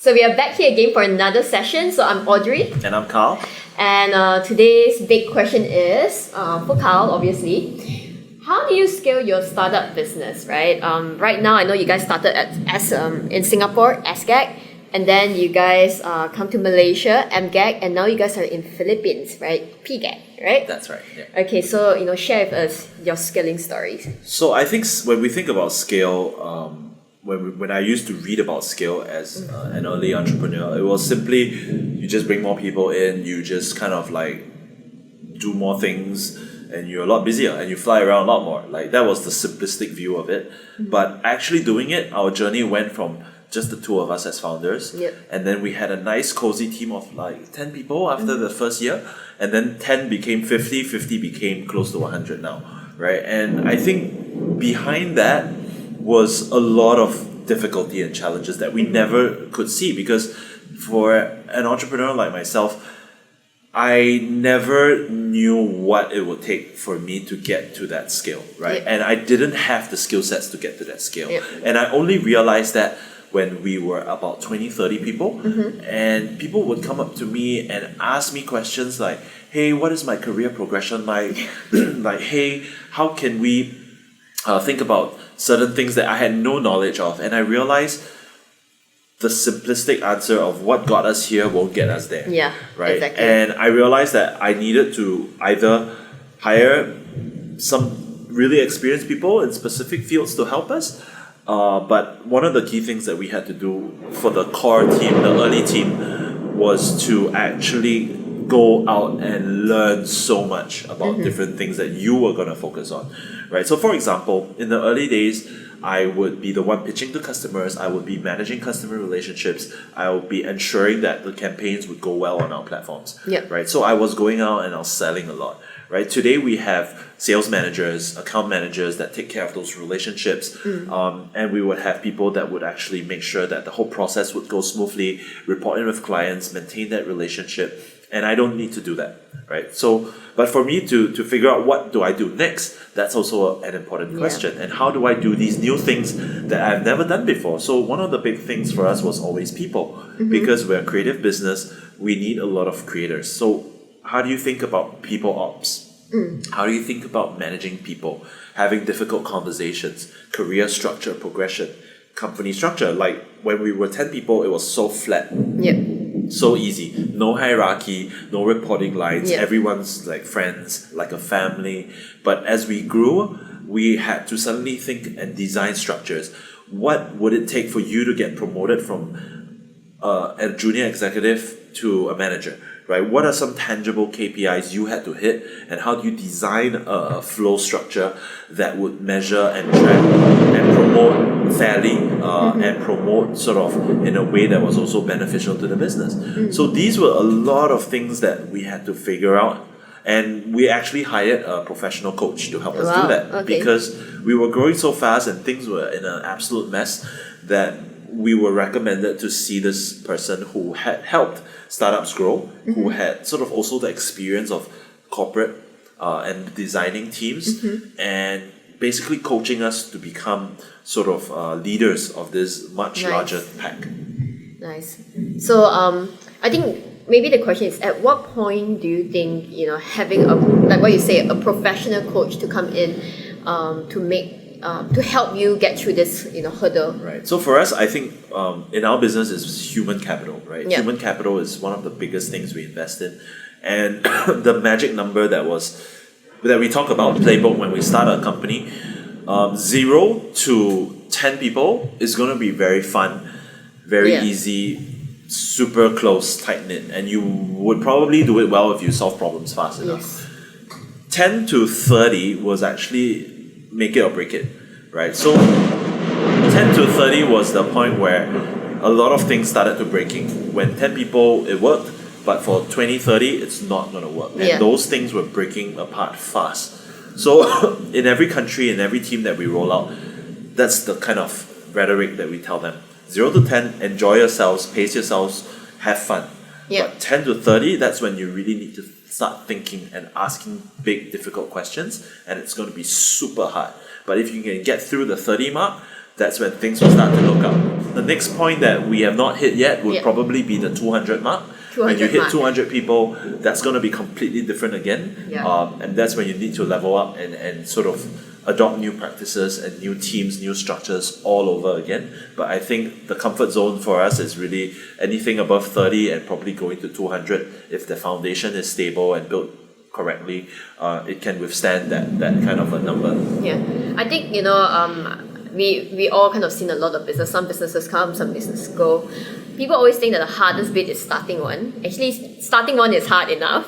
So we are back here again for another session. So I'm Audrey. And I'm Karl. And today's big question is, for Karl, obviously, how do you scale your startup business, right? Right now, I know you guys started in Singapore, SGAG, and then you guys come to Malaysia, MGAG, and now you guys are in Philippines, right? PGAG, right? That's right. Yeah. Okay, so share with us your scaling stories. So I think when we think about scale, when I used to read about scale as an early entrepreneur, it was simply you just bring more people in, you just kind of like do more things, and you're a lot busier and you fly around a lot more. Like that was the simplistic view of it. Mm-hmm. But actually doing it, our journey went from just the two of us as founders, and then we had a nice cozy team of like 10 people after the first year, and then 10 became 50, 50 became close to 100 now, right? And I think behind that was a lot of difficulty and challenges that we never could see, because for an entrepreneur like myself, I never knew what it would take for me to get to that scale, right? And I didn't have the skill sets to get to that scale. And I only realized that when we were about 20, 30 people, and people would come up to me and ask me questions like, hey, what is my career progression like? Like, hey, how can we think about certain things that I had no knowledge of? And I realized the simplistic answer of what got us here won't get us there. Yeah, right? Exactly. And I realized that I needed to either hire some really experienced people in specific fields to help us, but one of the key things that we had to do for the core team, the early team, was to actually go out and learn so much about different things that you were going to focus on, right? So for example, in the early days, I would be the one pitching to customers, I would be managing customer relationships, I would be ensuring that the campaigns would go well on our platforms, right? So I was going out and I was selling a lot, right? Today we have sales managers, account managers that take care of those relationships, and we would have people that would actually make sure that the whole process would go smoothly, report in with clients, maintain that relationship. And I don't need to do that, right? So, but for me to figure out what do I do next, that's also an important question. And how do I do these new things that I've never done before? So one of the big things for us was always people. Because we're a creative business, we need a lot of creators. So how do you think about people ops? How do you think about managing people, having difficult conversations, career structure, progression, company structure? Like when we were 10 people, it was so flat. So easy, no hierarchy, no reporting lines, everyone's like friends, like a family. But as we grew, we had to suddenly think and design structures. What would it take for you to get promoted from a junior executive to a manager, right? What are some tangible KPIs you had to hit, and how do you design a flow structure that would measure and track and promote fairly and promote sort of in a way that was also beneficial to the business? So these were a lot of things that we had to figure out, and we actually hired a professional coach to help us do that, because we were growing so fast and things were in an absolute mess that we were recommended to see this person who had helped startups grow, who had sort of also the experience of corporate and designing teams, and basically coaching us to become sort of leaders of this much larger pack. Nice. So I think maybe the question is, at what point do you think having like what you say, a professional coach to come in to help you get through this hurdle? Right. So for us, I think in our business is human capital, right? Human capital is one of the biggest things we invest in, and the magic number that we talk about playbook when we start a company, 0 to 10 people is going to be very fun, very easy, super close, tight knit, and you would probably do it well if you solve problems fast enough. 10 to 30 was actually make it or break it, right? So 10 to 30 was the point where a lot of things started to breaking. When 10 people, it worked, but for 20, 30, it's not going to work. And those things were breaking apart fast. So in every country, in every team that we roll out, that's the kind of rhetoric that we tell them. 0 to 10, enjoy yourselves, pace yourselves, have fun. But 10 to 30, that's when you really need to start thinking and asking big, difficult questions, and it's going to be super hard. But if you can get through the 30 mark, that's when things will start to look up. The next point that we have not hit yet would probably be the 200 mark. When you hit 200 people, that's going to be completely different again. And that's when you need to level up and sort of adopt new practices and new teams, new structures all over again. But I think the comfort zone for us is really anything above 30 and probably going to 200. If the foundation is stable and built correctly, it can withstand that kind of a number. Yeah, I think, we all kind of seen a lot of business. Some businesses come, some businesses go. People always think that the hardest bit is starting one. Actually, starting one is hard enough,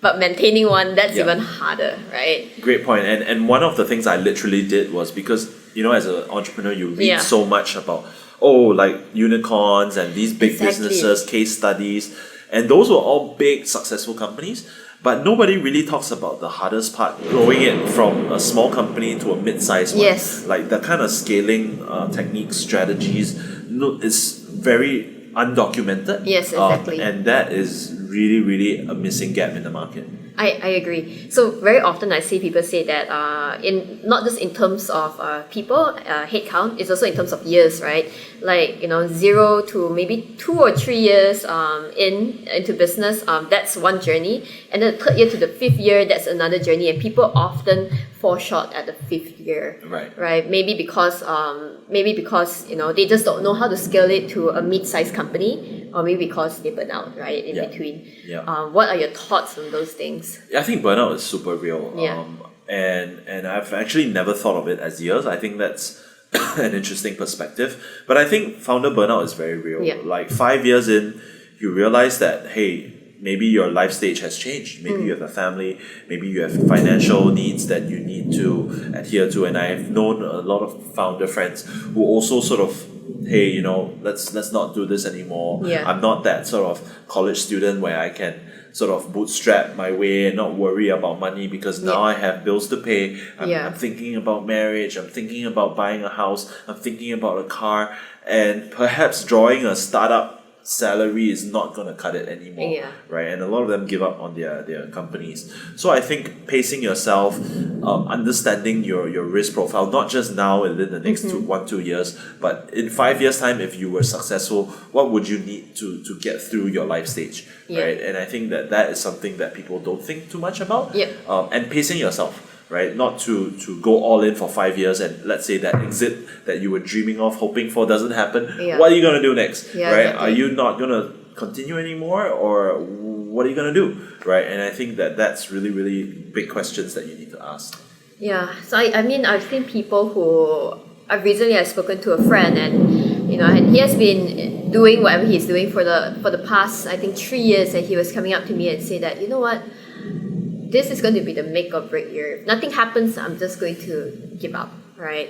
but maintaining one, that's even harder, right? Great point. And one of the things I literally did was because, as an entrepreneur, you read so much about, like unicorns and these big businesses, case studies, and those were all big, successful companies. But nobody really talks about the hardest part, growing it from a small company to a mid-sized one. Yes. Like the kind of scaling techniques, strategies, is very undocumented. Yes, exactly. And that is really, really a missing gap in the market. I agree. So very often I see people say that in not just in terms of people, headcount, it's also in terms of years, right? Like, 0 to maybe 2 or 3 years into business, that's one journey. And then the third year to the fifth year, that's another journey. And people often fall short at the fifth year. Right? Maybe because they just don't know how to scale it to a mid-sized company, or maybe because they burn out, right? In between. What are your thoughts on those things? I think burnout is super real. And I've actually never thought of it as years. I think that's an interesting perspective. But I think founder burnout is very real. Like 5 years in, you realize that, hey, maybe your life stage has changed. Maybe you have a family. Maybe you have financial needs that you need to adhere to. And I've known a lot of founder friends who also sort of, hey, let's not do this anymore. I'm not that sort of college student where I can sort of bootstrap my way and not worry about money because now I have bills to pay. I'm thinking about marriage. I'm thinking about buying a house. I'm thinking about a car. And perhaps drawing a startup salary is not going to cut it anymore, right? And a lot of them give up on their companies. So I think pacing yourself, understanding your risk profile, not just now and in the next 2 years, but in 5 years' time, if you were successful, what would you need to get through your life stage, right? And I think that is something that people don't think too much about. And pacing yourself, right? Not to go all in for 5 years and let's say that exit that you were dreaming of, hoping for doesn't happen. What are you going to do next, right? Exactly. Are you not going to continue anymore or what are you going to do, right? And I think that's really, really big questions that you need to ask. Yeah, so I've seen people who I've spoken to a friend and he has been doing whatever he's doing for the past, I think 3 years, and he was coming up to me and say that, you know what, this is going to be the make or break year. If nothing happens, I'm just going to give up, right?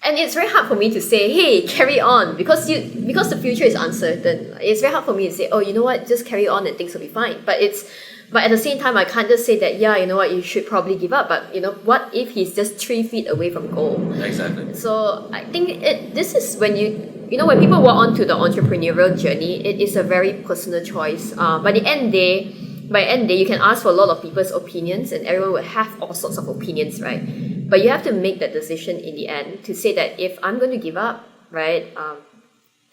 And it's very hard for me to say, hey, carry on, because the future is uncertain. It's very hard for me to say, oh, you know what, just carry on and things will be fine. But at the same time, I can't just say that, you know what, you should probably give up. But what if he's just 3 feet away from goal? Exactly. So I think this is when when people walk onto the entrepreneurial journey, it is a very personal choice. By the end of the day, you can ask for a lot of people's opinions and everyone will have all sorts of opinions, right? But you have to make that decision in the end to say that if I'm going to give up, right,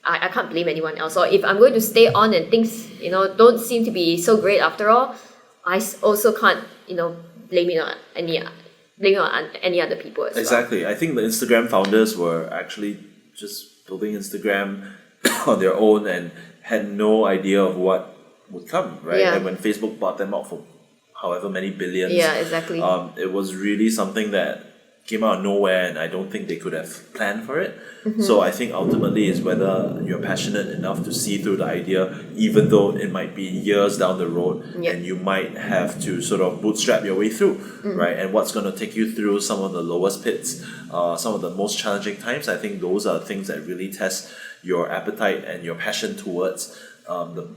I can't blame anyone else. Or if I'm going to stay on and things, don't seem to be so great after all, I also can't, blame it on any other people as well. Exactly. I think the Instagram founders were actually just building Instagram on their own and had no idea of what would come, right? And when Facebook bought them out for however many billions, exactly. It was really something that came out of nowhere, and I don't think they could have planned for it. So I think ultimately is whether you're passionate enough to see through the idea, even though it might be years down the road, and you might have to sort of bootstrap your way through, right? And what's going to take you through some of the lowest pits, some of the most challenging times. I think those are things that really test your appetite and your passion towards the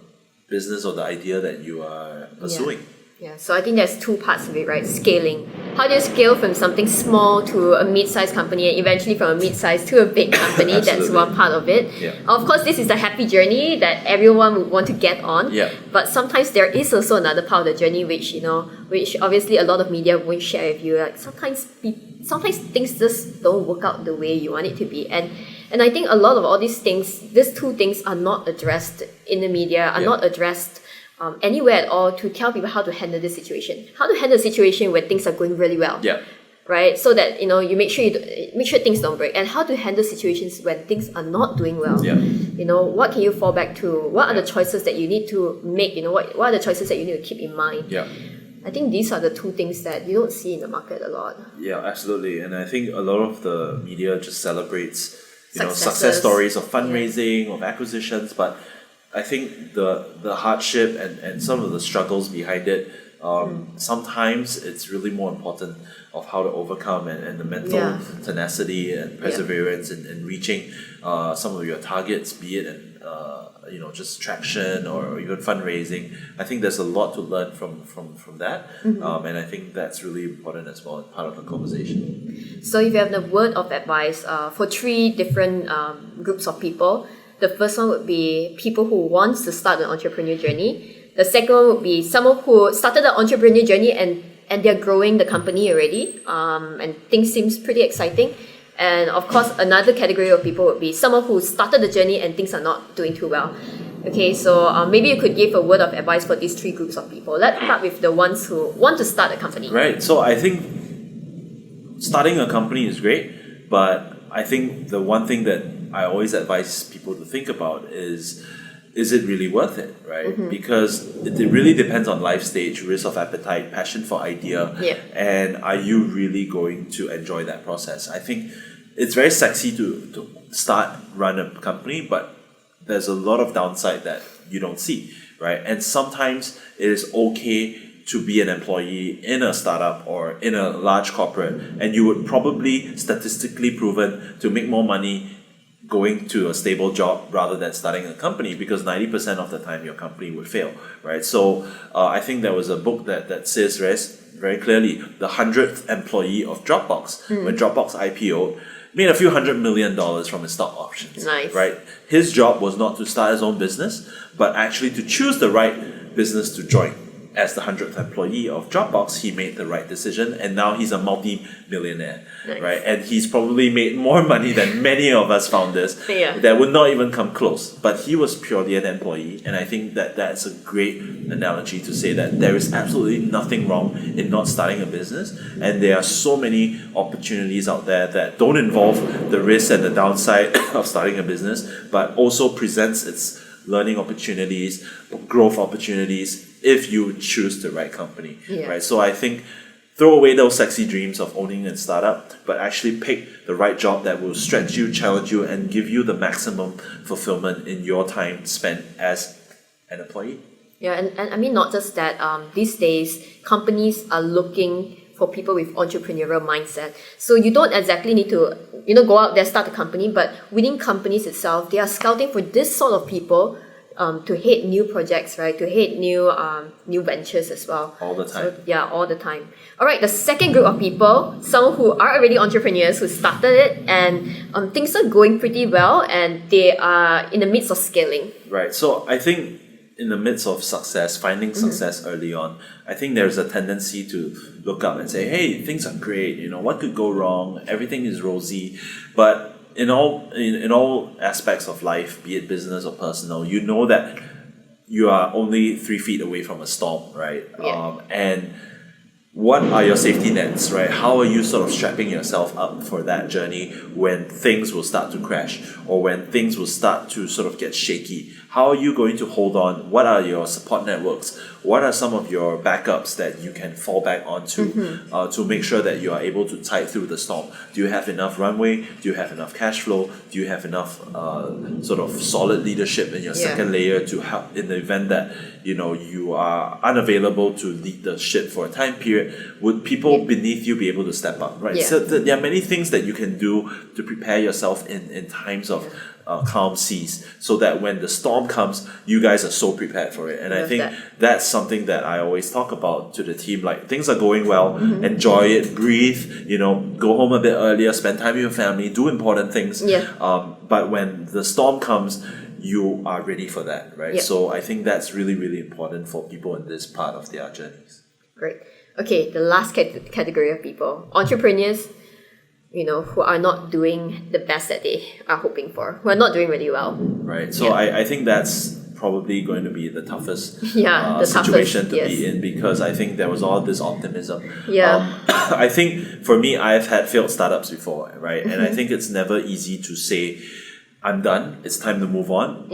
business or the idea that you are pursuing. Yeah, so I think there's 2 parts of it, right? Scaling. How do you scale from something small to a mid-sized company and eventually from a mid-sized to a big company? That's one part of it. Of course, this is the happy journey that everyone would want to get on. But sometimes there is also another part of the journey which obviously a lot of media won't share with you. Like sometimes sometimes things just don't work out the way you want it to be. And I think a lot of all these things, these two things are not addressed in the media, are not addressed anywhere at all to tell people how to handle this situation. How to handle a situation when things are going really well. Yeah. Right? So that, you make sure things don't break. And how to handle situations when things are not doing well. Yeah. What can you fall back to? What are the choices that you need to make? What are the choices that you need to keep in mind? Yeah. I think these are the two things that you don't see in the market a lot. Yeah, absolutely. And I think a lot of the media just celebrates Successes. Success stories of fundraising, of acquisitions, but I think the hardship and some of the struggles behind it, sometimes it's really more important of how to overcome and the mental tenacity and perseverance and reaching some of your targets, be it in just traction or even fundraising. I think there's a lot to learn from that, and I think that's really important as well, part of the conversation. So if you have the word of advice for three different groups of people, the first one would be people who want to start an entrepreneurial journey. The second one would be someone who started the entrepreneurial journey and they're growing the company already, and things seems pretty exciting. And of course, another category of people would be someone who started the journey and things are not doing too well. Okay, so maybe you could give a word of advice for these three groups of people. Let's start with the ones who want to start a company. Right. So I think starting a company is great, but I think the one thing that I always advise people to think about is it really worth it, right? Because it really depends on life stage, risk of appetite, passion for idea, and are you really going to enjoy that process? I think it's very sexy to run a company, but there's a lot of downside that you don't see, right? And sometimes it is okay to be an employee in a startup or in a large corporate, and you would probably statistically proven to make more money going to a stable job rather than starting a company, because 90% of the time your company would fail, right? So I think there was a book that says very clearly the 100th employee of Dropbox, when Dropbox IPO'd, made a few $100 million from his stock options. Nice. Right? His job was not to start his own business, but actually to choose the right business to join. As the 100th employee of Dropbox, he made the right decision, and now he's a multi-millionaire, right? And he's probably made more money than many of us founders that would not even come close. But he was purely an employee, and I think that that's a great analogy to say that there is absolutely nothing wrong in not starting a business, and there are so many opportunities out there that don't involve the risk and the downside of starting a business, but also presents its learning opportunities, growth opportunities, if you choose the right company, right? So I think throw away those sexy dreams of owning a startup, but actually pick the right job that will stretch you, challenge you, and give you the maximum fulfillment in your time spent as an employee. Yeah, and I mean, not just that, these days, companies are looking for people with entrepreneurial mindset. So you don't exactly need to, go out there, start a company, but within companies itself, they are scouting for this sort of people to head new projects, right? To head new ventures as well. All the time. So, all the time. All right, the second group of people, some who are already entrepreneurs who started it and things are going pretty well and they are in the midst of scaling. Right. So I think in the midst of success, finding success early on, I think there's a tendency to look up and say, hey, things are great, what could go wrong? Everything is rosy. But in all aspects of life, be it business or personal, you know that you are only 3 feet away from a storm, right? And what are your safety nets, right? How are you sort of strapping yourself up for that journey when things will start to crash or when things will start to sort of get shaky? How are you going to hold on? What are your support networks? What are some of your backups that you can fall back onto to make sure that you are able to tide through the storm? Do you have enough runway? Do you have enough cash flow? Do you have enough sort of solid leadership in your second layer to help in the event that you are unavailable to lead the ship for a time period? Would people beneath you be able to step up, right? So there are many things that you can do to prepare yourself in times of calm seas, so that when the storm comes, you guys are so prepared for it. And I think that's something that I always talk about to the team. Like, things are going well, enjoy it, breathe, go home a bit earlier, spend time with your family, do important things. But when the storm comes, you are ready for that, right? So I think that's really, really important for people in this part of their journeys. Great. Okay, the last category of people, entrepreneurs who are not doing the best that they are hoping for, who are not doing really well. Right. So I think that's probably going to be the toughest The situation toughest, to be in, because I think there was all this optimism. Yeah. I think for me, I've had failed startups before, right? And I think it's never easy to say, I'm done, it's time to move on.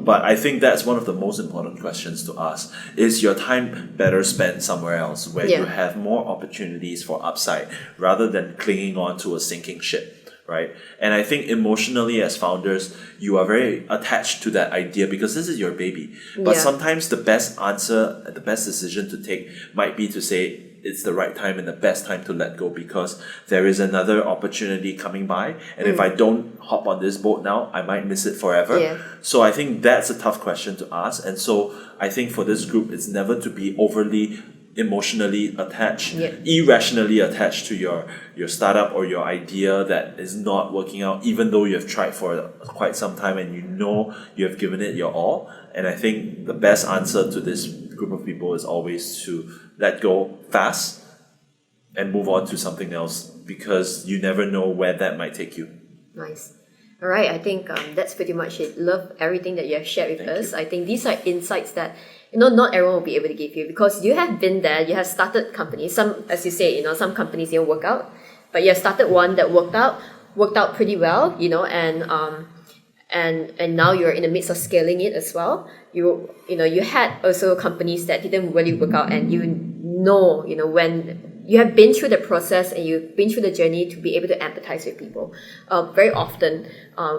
But I think that's one of the most important questions to ask. Is your time better spent somewhere else where you have more opportunities for upside rather than clinging on to a sinking ship, right? And I think emotionally as founders, you are very attached to that idea because this is your baby. But sometimes the best answer, the best decision to take might be to say, it's the right time and the best time to let go because there is another opportunity coming by, and if I don't hop on this boat now, I might miss it forever. So I think that's a tough question to ask, and so I think for this group, it's never to be overly emotionally attached, irrationally attached to your startup or your idea that is not working out, even though you have tried for quite some time and you have given it your all. And I think the best answer to this group of people is always to let go fast and move on to something else, because you never know where that might take you. Nice. All right, I think that's pretty much it. Love everything that you have shared with us. I think these are insights that not everyone will be able to give you, because you have been there, you have started companies. Some, as you say, some companies didn't work out, but you have started one that worked out pretty well, and now you're in the midst of scaling it as well. You had also companies that didn't really work out, and when you have been through the process and you've been through the journey to be able to empathize with people. Very often,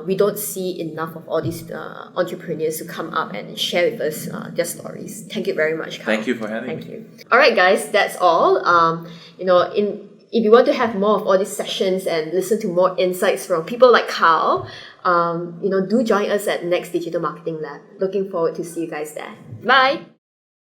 we don't see enough of all these entrepreneurs to come up and share with us their stories. Thank you very much, Karl. Thank you for having me. Thank you. All right, guys, that's all. If you want to have more of all these sessions and listen to more insights from people like Karl, do join us at Next Digital Marketing Lab. Looking forward to see you guys there. Bye.